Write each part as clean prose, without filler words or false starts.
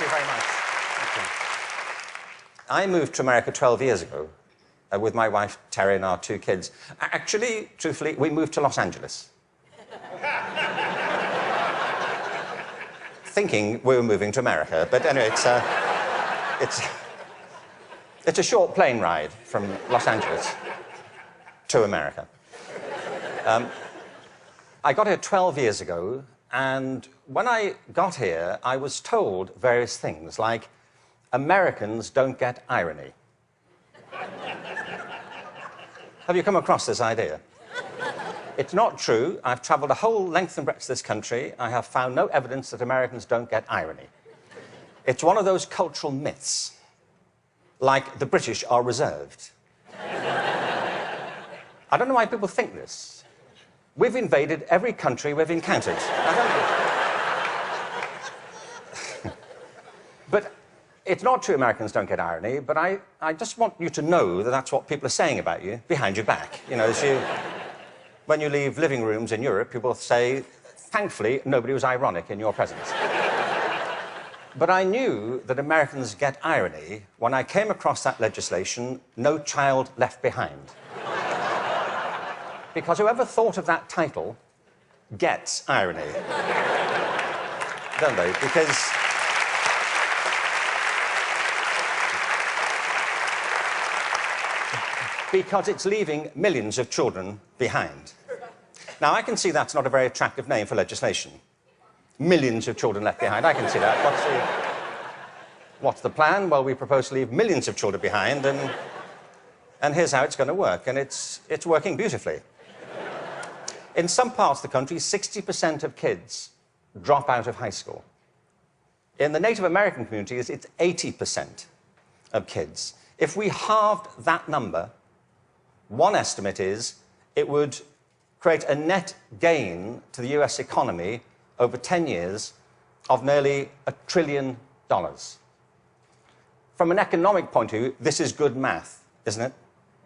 you very much. Thank you. I moved to America 12 years ago with my wife, Terry, and our 2 kids. Actually, truthfully, we moved to Los Angeles. Thinking we were moving to America. But anyway, it's a short plane ride from Los Angeles to America. I got here 12 years ago, and when I got here, I was told various things, like, Americans don't get irony. Have you come across this idea? It's not true. I've traveled a whole length and breadth of this country. I have found no evidence that Americans don't get irony. It's one of those cultural myths, like the British are reserved. I don't know why people think this. We've invaded every country we've encountered. But it's not true Americans don't get irony, but I just want you to know that that's what people are saying about you behind your back. You know, when you leave living rooms in Europe, people say, thankfully, nobody was ironic in your presence. But I knew that Americans get irony when I came across that legislation, No Child Left Behind. Because whoever thought of that title gets irony. Don't they? Because it's leaving millions of children behind. Now, I can see that's not a very attractive name for legislation. Millions of children left behind. I can see that. What's the plan? Well, we propose to leave millions of children behind, and here's how it's going to work. And it's working beautifully. In some parts of the country, 60% of kids drop out of high school. In the Native American communities, it's 80% of kids. If we halved that number, one estimate is it would create a net gain to the US economy over 10 years of nearly $1 trillion. From an economic point of view, this is good math, isn't it?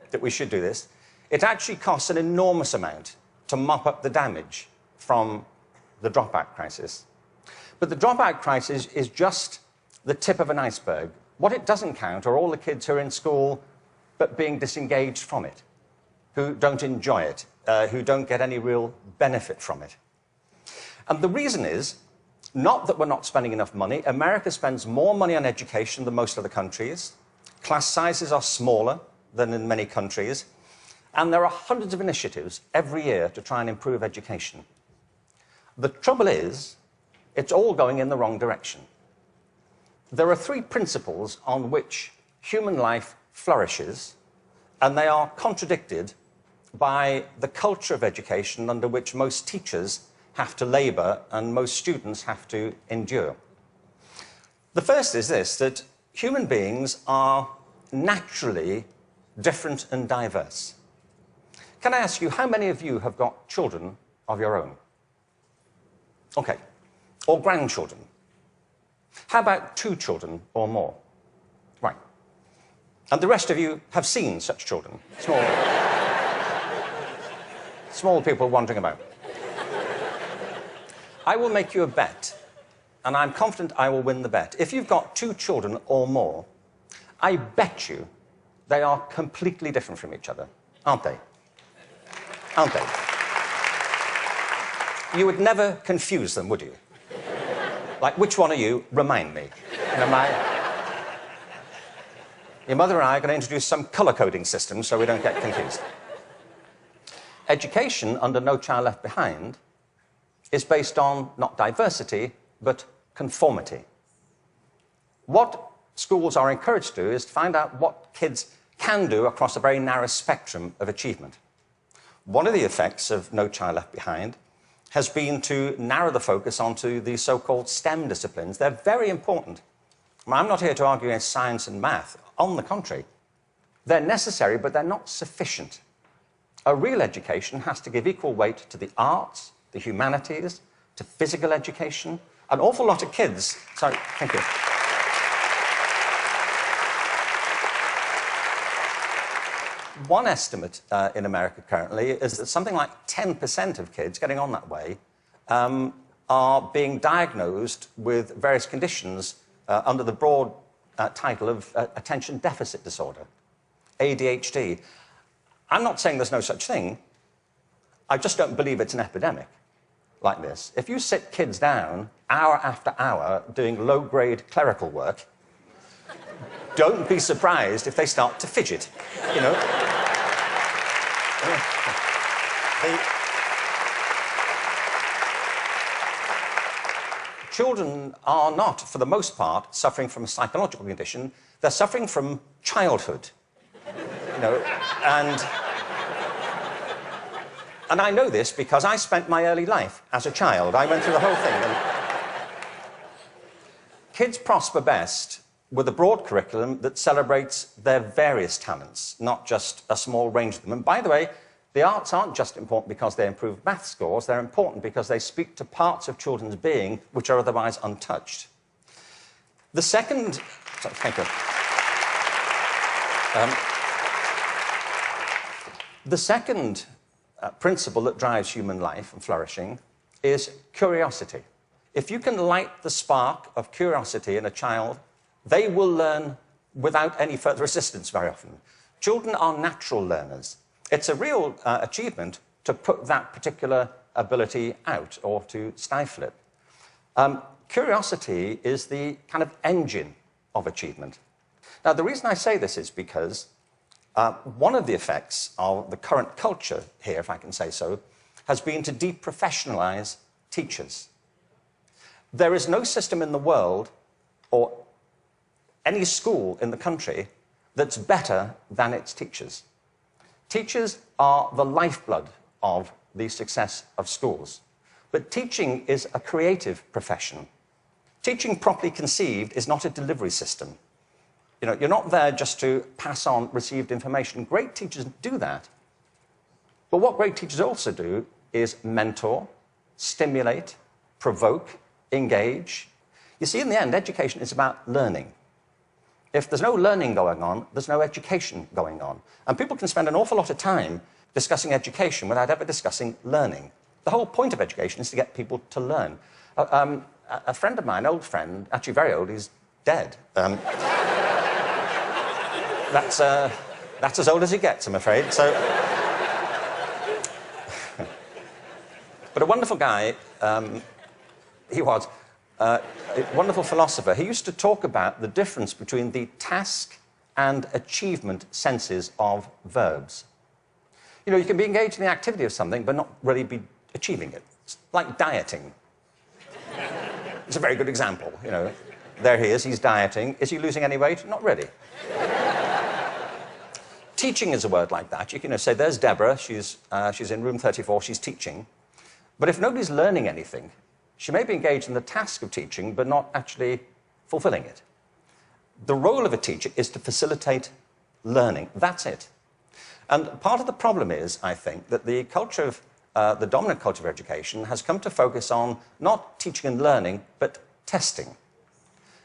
That we should do this. It actually costs an enormous amount to mop up the damage from the dropout crisis. But the dropout crisis is just the tip of an iceberg. What it doesn't count are all the kids who are in school but being disengaged from it, who don't enjoy it, who don't get any real benefit from it. And the reason is not that we're not spending enough money. America spends more money on education than most other countries. Class sizes are smaller than in many countries. And there are hundreds of initiatives every year to try and improve education. The trouble is, it's all going in the wrong direction. There are 3 principles on which human life flourishes, and they are contradicted by the culture of education under which most teachers have to labour and most students have to endure. The first is this, that human beings are naturally different and diverse. Can I ask you, how many of you have got children of your own? OK. Or grandchildren? How about 2 children or more? Right. And the rest of you have seen such children? Small people wandering about. I will make you a bet, and I'm confident I will win the bet. If you've got 2 children or more, I bet you they are completely different from each other, aren't they? Aren't they? You would never confuse them, would you? Like, which one are you? Remind me. You know, your mother and I are going to introduce some colour-coding system so we don't get confused. Education under No Child Left Behind is based on not diversity, but conformity. What schools are encouraged to do is to find out what kids can do across a very narrow spectrum of achievement. One of the effects of No Child Left Behind has been to narrow the focus onto the so-called STEM disciplines. They're very important. I'm not here to argue against science and math. On the contrary, they're necessary, but they're not sufficient. A real education has to give equal weight to the arts, the humanities, to physical education. An awful lot of kids... Sorry, thank you. One estimate in America currently is that something like 10% of kids getting on that way are being diagnosed with various conditions under the broad title of attention deficit disorder, ADHD. I'm not saying there's no such thing. I just don't believe it's an epidemic like this. If you sit kids down hour after hour doing low-grade clerical work, don't be surprised if they start to fidget, you know. Children are not, for the most part, suffering from a psychological condition. They're suffering from childhood, you know, and I know this because I spent my early life as a child. I went through the whole thing. And kids prosper best with a broad curriculum that celebrates their various talents, not just a small range of them. And by the way, the arts aren't just important because they improve math scores, they're important because they speak to parts of children's being which are otherwise untouched. The second... Sorry, thank you. The second principle that drives human life and flourishing is curiosity. If you can light the spark of curiosity in a child, they will learn without any further assistance very often. Children are natural learners. It's a real achievement to put that particular ability out or to stifle it. Curiosity is the kind of engine of achievement. Now, the reason I say this is because one of the effects of the current culture here, if I can say so, has been to deprofessionalize teachers. There is no system in the world or any school in the country that's better than its teachers. Teachers are the lifeblood of the success of schools. But teaching is a creative profession. Teaching properly conceived is not a delivery system. You know, you're not there just to pass on received information. Great teachers do that. But what great teachers also do is mentor, stimulate, provoke, engage. You see, in the end, education is about learning. If there's no learning going on, there's no education going on. And people can spend an awful lot of time discussing education without ever discussing learning. The whole point of education is to get people to learn. A friend of mine, old friend, actually very old, he's dead. That's as old as it gets, I'm afraid. So, but a wonderful guy, he was. A wonderful philosopher. He used to talk about the difference between the task and achievement senses of verbs. You know, you can be engaged in the activity of something, but not really be achieving it. It's like dieting. It's a very good example, you know. There he is, he's dieting. Is he losing any weight? Not really. Teaching is a word like that. You can say, there's Deborah, she's in room 34, she's teaching. But if nobody's learning anything, she may be engaged in the task of teaching, but not actually fulfilling it. The role of a teacher is to facilitate learning. That's it. And part of the problem is, I think, that the culture of, the dominant culture of education has come to focus on not teaching and learning, but testing.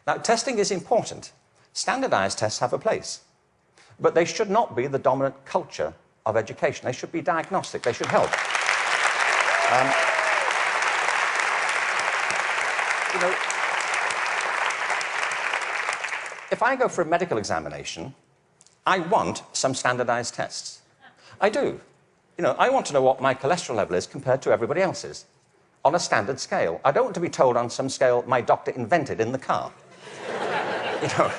Now, testing is important. Standardized tests have a place. But they should not be the dominant culture of education. They should be diagnostic. They should help. You know, if I go for a medical examination, I want some standardized tests. I do. You know, I want to know what my cholesterol level is compared to everybody else's on a standard scale. I don't want to be told on some scale my doctor invented in the car. You know,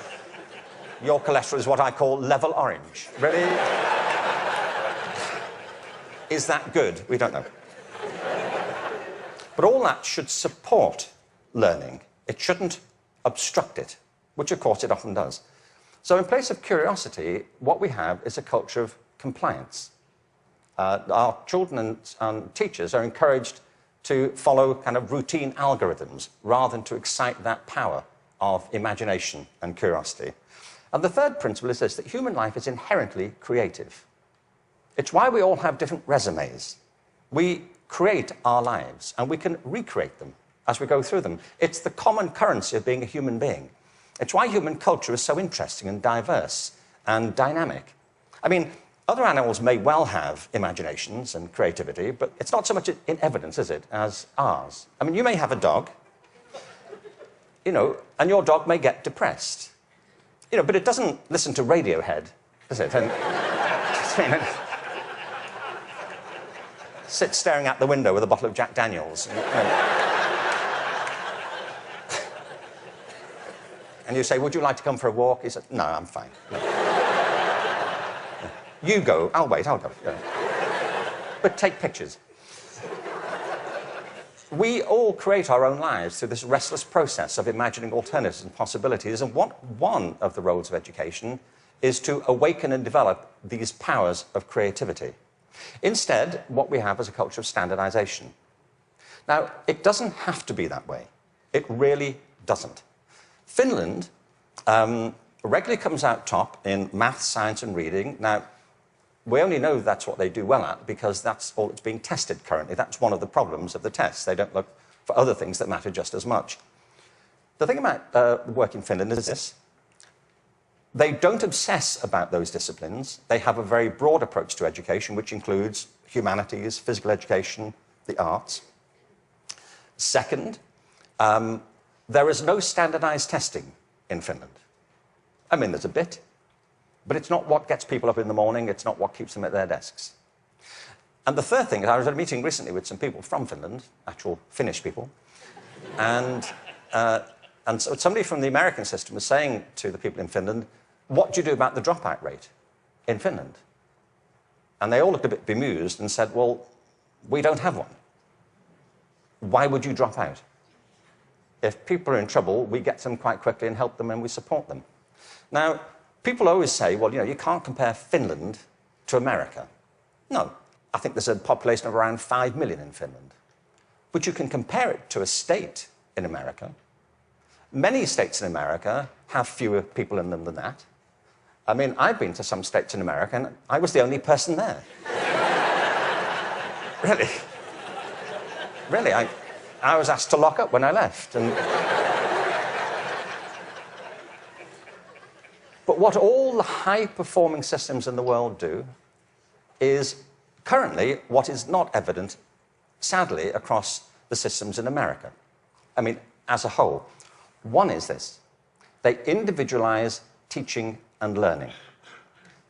your cholesterol is what I call level orange. Really? Is that good? We don't know. But all that should support learning. It shouldn't obstruct it, which of course it often does. So in place of curiosity, what we have is a culture of compliance. Our children and teachers are encouraged to follow kind of routine algorithms rather than to excite that power of imagination and curiosity. And the third principle is this, that human life is inherently creative. It's why we all have different resumes. We create our lives, and we can recreate them as we go through them. It's the common currency of being a human being. It's why human culture is so interesting and diverse and dynamic. I mean, other animals may well have imaginations and creativity, but it's not so much in evidence, is it, as ours. I mean, you may have a dog, and your dog may get depressed. But it doesn't listen to Radiohead, does it? And sit staring out the window with a bottle of Jack Daniels. And you say, would you like to come for a walk? He said, no, I'm fine. No. You go. I'll wait, I'll go. Yeah. But take pictures. We all create our own lives through this restless process of imagining alternatives and possibilities, and one of the roles of education is to awaken and develop these powers of creativity. Instead, what we have is a culture of standardization. Now, it doesn't have to be that way. It really doesn't. Finland regularly comes out top in maths, science, and reading. Now, we only know that's what they do well at because that's all that's being tested currently. That's one of the problems of the tests. They don't look for other things that matter just as much. The thing about the work in Finland is this. They don't obsess about those disciplines. They have a very broad approach to education, which includes humanities, physical education, the arts. Second, there is no standardized testing in Finland. I mean, there's a bit, but it's not what gets people up in the morning. It's not what keeps them at their desks. And the third thing is, I was at a meeting recently with some people from Finland, actual Finnish people, and so somebody from the American system was saying to the people in Finland, what do you do about the dropout rate in Finland? And they all looked a bit bemused and said, well, we don't have one. Why would you drop out? If people are in trouble, we get them quite quickly and help them and we support them. Now, people always say, well, you can't compare Finland to America. No, I think there's a population of around 5 million in Finland. But you can compare it to a state in America. Many states in America have fewer people in them than that. I mean, I've been to some states in America and I was the only person there. Really. Really, I was asked to lock up when I left. But what all the high-performing systems in the world do is currently what is not evident, sadly, across the systems in America. I mean, as a whole. One is this. They individualize teaching and learning.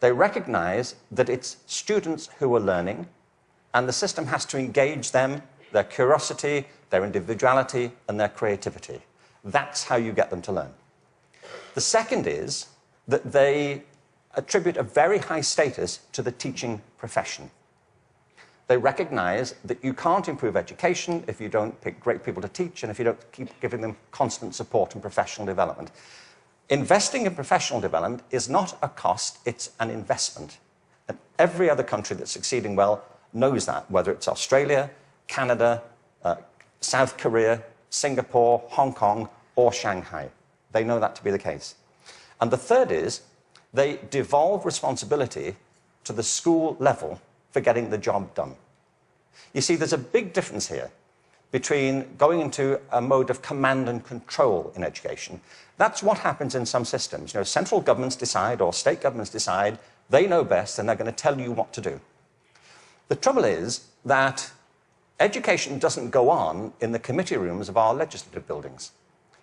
They recognize that it's students who are learning, and the system has to engage them, their curiosity, their individuality, and their creativity. That's how you get them to learn. The second is that they attribute a very high status to the teaching profession. They recognize that you can't improve education if you don't pick great people to teach and if you don't keep giving them constant support and professional development. Investing in professional development is not a cost, it's an investment. And every other country that's succeeding well knows that, whether it's Australia, Canada, South Korea, Singapore, Hong Kong, or Shanghai. They know that to be the case. And the third is they devolve responsibility to the school level for getting the job done. You see, there's a big difference here between going into a mode of command and control in education. That's what happens in some systems. Central governments decide or state governments decide, they know best and they're going to tell you what to do. The trouble is that education doesn't go on in the committee rooms of our legislative buildings.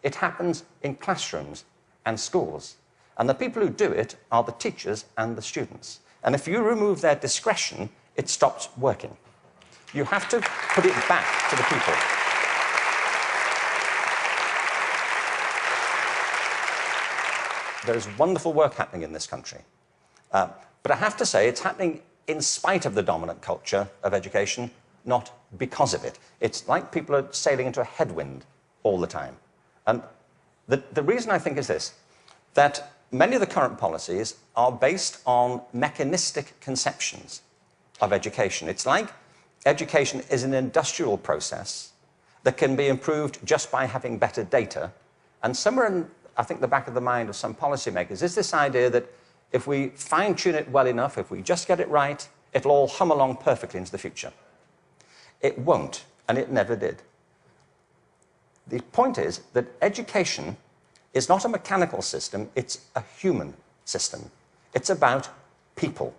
It happens in classrooms and schools. And the people who do it are the teachers and the students. And if you remove their discretion, it stops working. You have to put it back to the people. There's wonderful work happening in this country. But I have to say, it's happening in spite of the dominant culture of education, not because of it. It's like people are sailing into a headwind all the time. And the reason I think is this, that many of the current policies are based on mechanistic conceptions of education. It's like education is an industrial process that can be improved just by having better data. And somewhere in, I think, the back of the mind of some policymakers is this idea that if we fine-tune it well enough, if we just get it right, it'll all hum along perfectly into the future. It won't, and it never did. The point is that education is not a mechanical system, it's a human system. It's about people.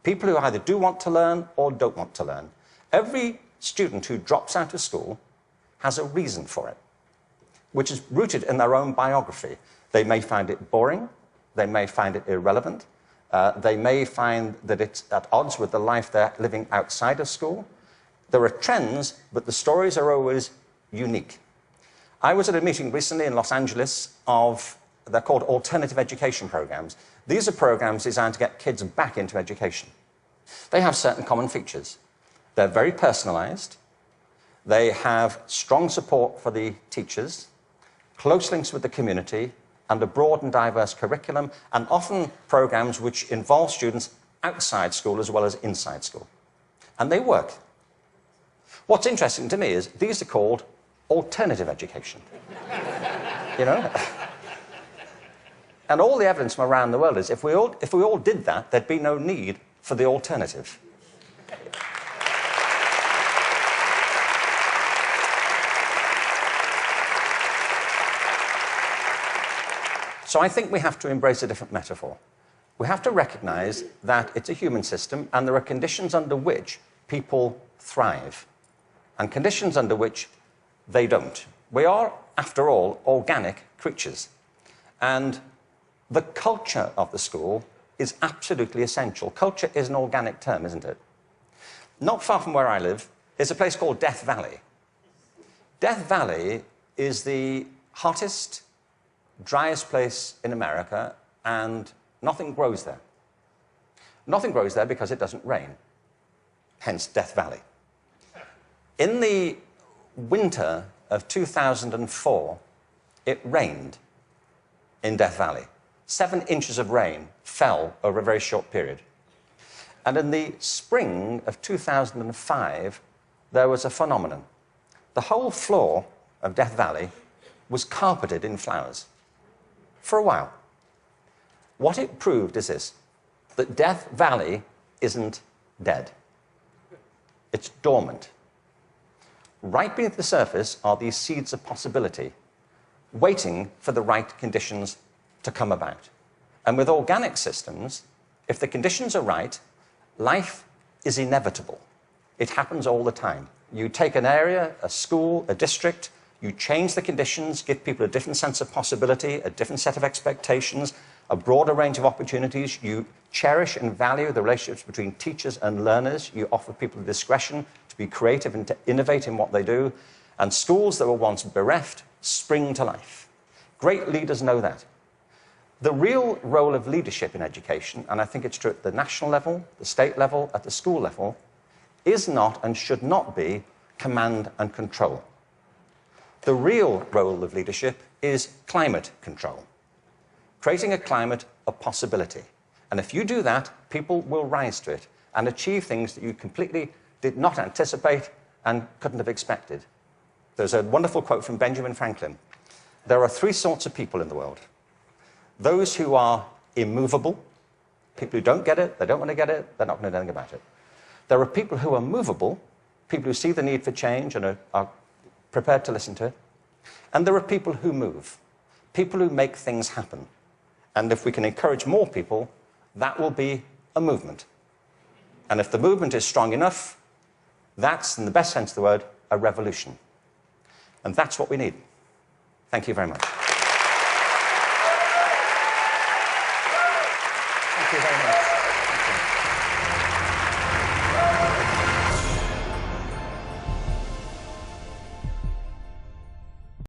People who either do want to learn or don't want to learn. Every student who drops out of school has a reason for it. which is rooted in their own biography. They may find it boring, they may find it irrelevant, they may find that it's at odds with the life they're living outside of school. There are trends, but the stories are always unique. I was at a meeting recently in Los Angeles they're called alternative education programs. These are programs designed to get kids back into education. They have certain common features. They're very personalized. They have strong support for the teachers, close links with the community, and a broad and diverse curriculum, and often programs which involve students outside school as well as inside school. And they work. What's interesting to me is these are called alternative education. You know? And all the evidence from around the world is if we all did that, there'd be no need for the alternative. So I think we have to embrace a different metaphor. We have to recognize that it's a human system and there are conditions under which people thrive and conditions under which they don't. We are, after all, organic creatures. And the culture of the school is absolutely essential. Culture is an organic term, isn't it? Not far from where I live is a place called Death Valley. Death Valley is the hottest, driest place in America, and nothing grows there. Nothing grows there because it doesn't rain, hence Death Valley. In the winter of 2004, it rained in Death Valley. 7 inches of rain fell over a very short period. And in the spring of 2005, there was a phenomenon. The whole floor of Death Valley was carpeted in flowers for a while. What it proved is this, that Death Valley isn't dead. It's dormant. Right beneath the surface are these seeds of possibility, waiting for the right conditions to come about. And with organic systems, if the conditions are right, life is inevitable. It happens all the time. You take an area, a school, a district, you change the conditions, give people a different sense of possibility, a different set of expectations, a broader range of opportunities. You cherish and value the relationships between teachers and learners. You offer people the discretion to be creative and to innovate in what they do. And schools that were once bereft spring to life. Great leaders know that. The real role of leadership in education, and I think it's true at the national level, the state level, at the school level, is not and should not be command and control. The real role of leadership is climate control, creating a climate of possibility. And if you do that, people will rise to it and achieve things that you completely did not anticipate and couldn't have expected. There's a wonderful quote from Benjamin Franklin. There are 3 sorts of people in the world. Those who are immovable, people who don't get it, they don't want to get it, they're not going to do anything about it. There are people who are movable, people who see the need for change and are prepared to listen to it. And there are people who move, people who make things happen. And if we can encourage more people, that will be a movement. And if the movement is strong enough, that's, in the best sense of the word, a revolution. And that's what we need. Thank you very much.